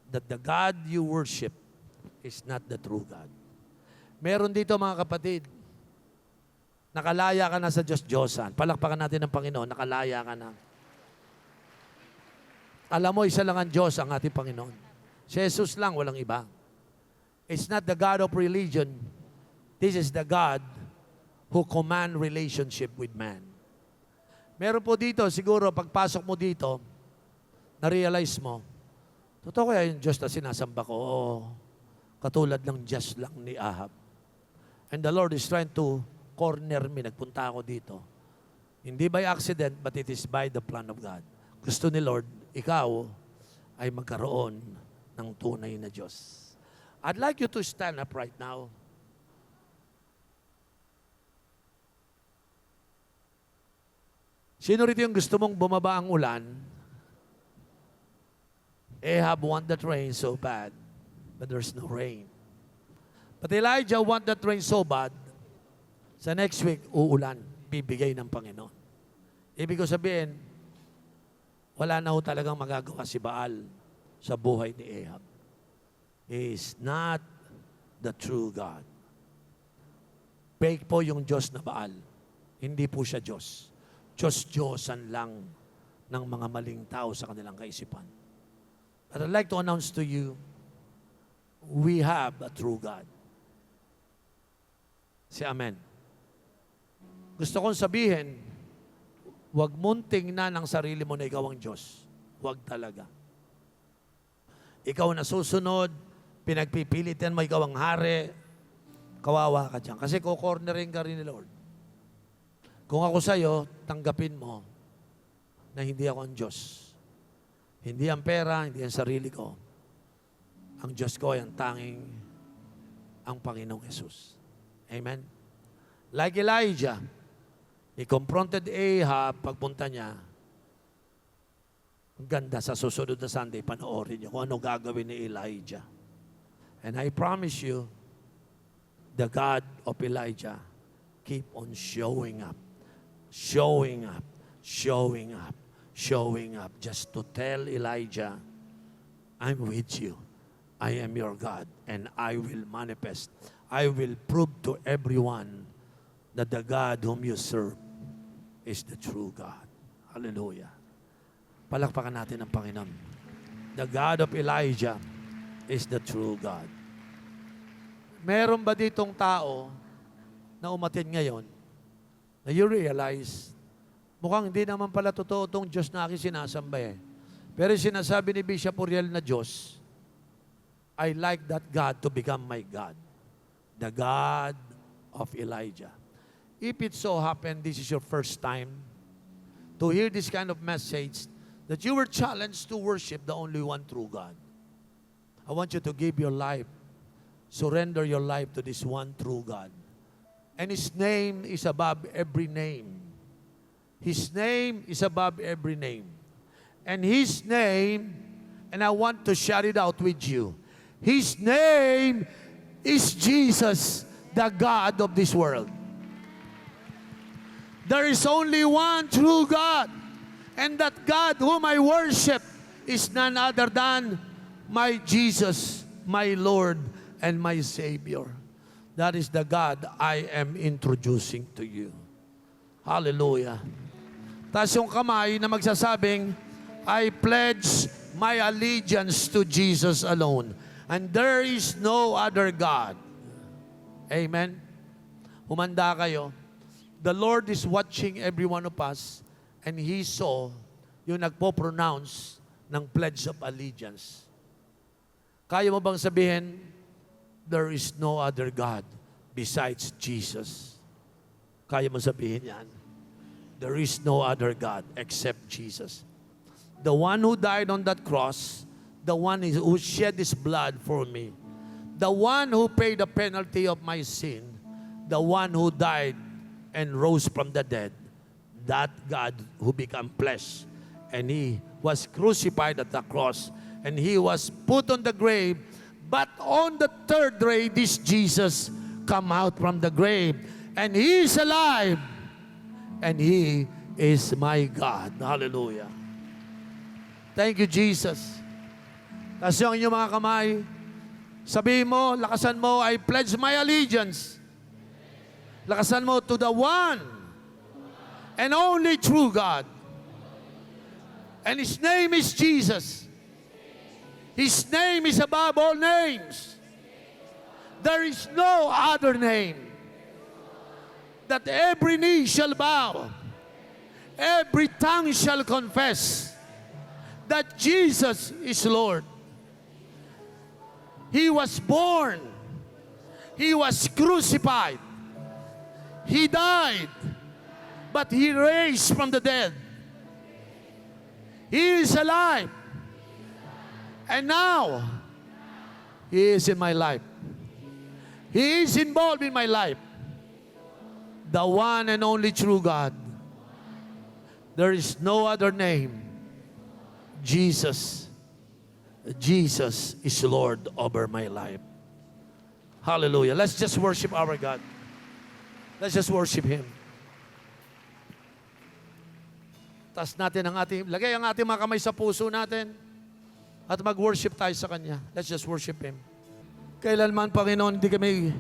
that the God you worship is not the true God. Meron dito mga kapatid, nakalaya ka na sa Diyos-Diyosan. Palakpakan natin ng Panginoon, nakalaya ka na. Alam mo, isa lang ang Diyos, ang ating Panginoon. Si Jesus lang, walang iba. It's not the God of religion. This is the God who command relationship with man. Meron po dito, siguro, pagpasok mo dito, na-realize mo, totoo kaya yung Diyos na sinasamba ko? Oo, katulad ng Diyos lang ni Ahab. And the Lord is trying to corner me. Nagpunta ako dito. Hindi by accident, but it is by the plan of God. Gusto ni Lord, ikaw ay magkaroon ng tunay na Diyos. I'd like you to stand up right now. Sino rito yung gusto mong bumaba ang ulan? Ahab want that rain so bad, but there's no rain. But Elijah want that rain so bad, sa next week, uulan, bibigay ng Panginoon. Ibig ko sabihin, wala na ho talagang magagawa si Baal sa buhay ni Ahab. He is not the true God. Fake po yung Diyos na Baal. Hindi po siya Diyos. Diyos-Diyosan lang ng mga maling tao sa kanilang kaisipan. But I'd like to announce to you, we have a true God. Say amen. Gusto kong sabihin, huwag mong tingnan ang sarili mo na ikaw ang Diyos. Huwag talaga. Ikaw na susunod, pinagpipilitan mo, ikaw ang hari, kawawa ka dyan. Kasi kukornering ka rin ni Lord. Kung ako sa'yo, tanggapin mo na hindi ako ang Diyos. Hindi ang pera, hindi ang sarili ko. Ang Diyos ko ay ang tanging ang Panginoong Jesus. Amen? Like Elijah, he confronted Ahab pagpunta niya. Ang ganda sa susunod na Sunday, panoorin niyo kung ano gagawin ni Elijah. And I promise you, the God of Elijah keep on showing up. Showing up, showing up, showing up, just to tell Elijah, I'm with you. I am your God, and I will manifest. I will prove to everyone that the God whom you serve is the true God. Hallelujah. Palakpakan natin ang Panginoon. The God of Elijah is the true God. Meron ba ditong tao na umatin ngayon na you realize, mukhang hindi naman pala totoo itong Diyos na aking sinasamba eh. Pero sinasabi ni Bishop Uriel na Diyos, I like that God to become my God. The God of Elijah. If it so happened, this is your first time to hear this kind of message, that you were challenged to worship the only one true God. I want you to give your life, surrender your life to this one true God. And His name is above every name. His name is above every name. And His name, and I want to shout it out with you, His name is Jesus, the God of this world. There is only one true God, and that God whom I worship is none other than my Jesus, my Lord, and my Savior. That is the God I am introducing to you. Hallelujah. Taas yung kamay na magsasabing, I pledge my allegiance to Jesus alone, and there is no other God. Amen. Humanda kayo. The Lord is watching every one of us, and He saw yung nagpo-pronounce ng pledge of allegiance. Kaya mo bang sabihin, there is no other God besides Jesus? Kaya mo sabihin yan? There is no other God except Jesus. The one who died on that cross, the one who shed His blood for me, the one who paid the penalty of my sin, the one who died and rose from the dead, that God who became flesh, and He was crucified at the cross, and He was put on the grave, but on the third day, this Jesus come out from the grave, and He is alive, and He is my God. Hallelujah. Thank you, Jesus. Taas yung inyong mga kamay. Sabihin mo, lakasan mo, I pledge my allegiance. Lakasan mo to the one and only true God. And His name is Jesus. His name is above all names. There is no other name that every knee shall bow, every tongue shall confess that Jesus is Lord. He was born. He was crucified. He died, but He raised from the dead. He is alive. And now, He is in my life. He is involved in my life. The one and only true God. There is no other name. Jesus. Jesus is Lord over my life. Hallelujah. Let's just worship our God. Let's just worship Him. Taas natin ang ating, lagay ang ating mga kamay sa puso natin at mag-worship tayo sa Kanya. Let's just worship Him. Kailanman, Panginoon, hindi kami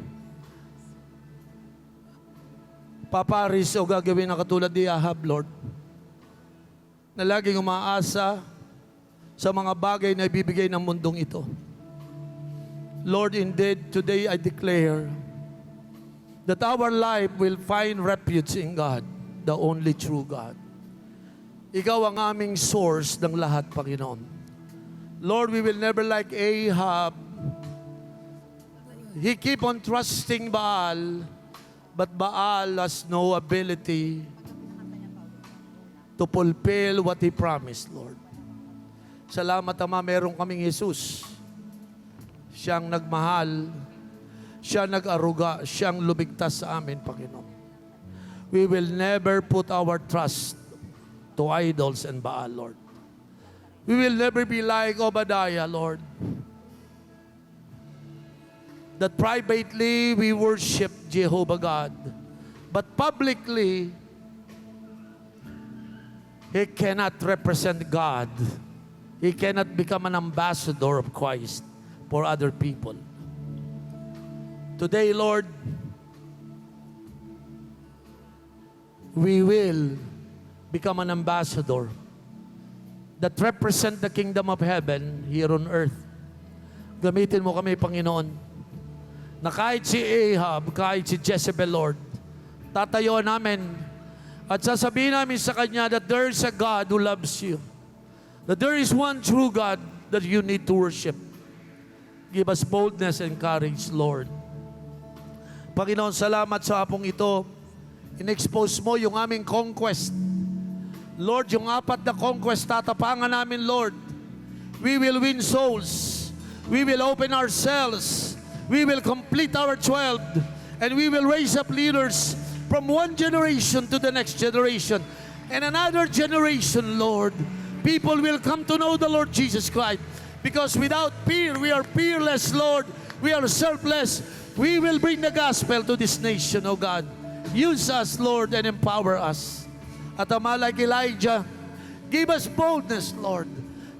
paparis o gagawin na katulad ni Ahab, Lord, na laging umaasa sa mga bagay na ibibigay ng mundong ito. Lord, indeed, today I declare that our life will find refuge in God, the only true God. Ikaw ang aming source ng lahat, Panginoon. Lord, we will never like Ahab. He keep on trusting Baal, but Baal has no ability to fulfill what He promised, Lord. Salamat, Ama, meron kaming Jesus. Siyang nagmahal, Siya nag-aruga, Siyang lumigtas sa amin, Panginoon. We will never put our trust to idols and Baal, Lord. We will never be like Obadiah, Lord, that privately we worship Jehovah God, but publicly he cannot represent God. He cannot become an ambassador of Christ for other people. Today, Lord, we will become an ambassador that represent the kingdom of heaven here on earth. Gamitin mo kami, Panginoon, na kahit si Ahab, kahit si Jezebel, Lord, tatayo namin at sasabihin namin sa kanya that there is a God who loves you. That there is one true God that you need to worship. Give us boldness and courage, Lord. Panginoon, salamat sa hapong ito. In-expose mo yung aming conquest. Lord, yung 4 na conquest, tatapangan namin, Lord. We will win souls. We will open ourselves. We will complete our 12. And we will raise up leaders from one generation to the next generation. And another generation, Lord. People will come to know the Lord Jesus Christ. Because without fear, we are fearless, Lord. We are selfless. We will bring the gospel to this nation, O God. Use us, Lord, and empower us. At Ama, like Elijah, give us boldness, Lord.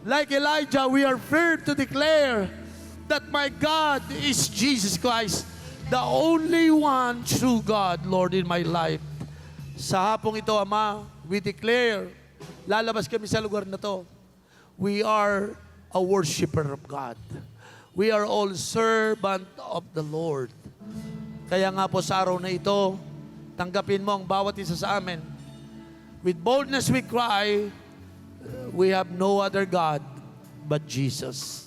Like Elijah, we are firm to declare that my God is Jesus Christ, the only one true God, Lord, in my life. Sa hapong ito, Ama, we declare, lalabas kami sa lugar na to, we are a worshiper of God. We are all servant of the Lord. Kaya nga po sa araw na ito, tanggapin mo ang bawat isa sa amin. With boldness we cry, we have no other God but Jesus.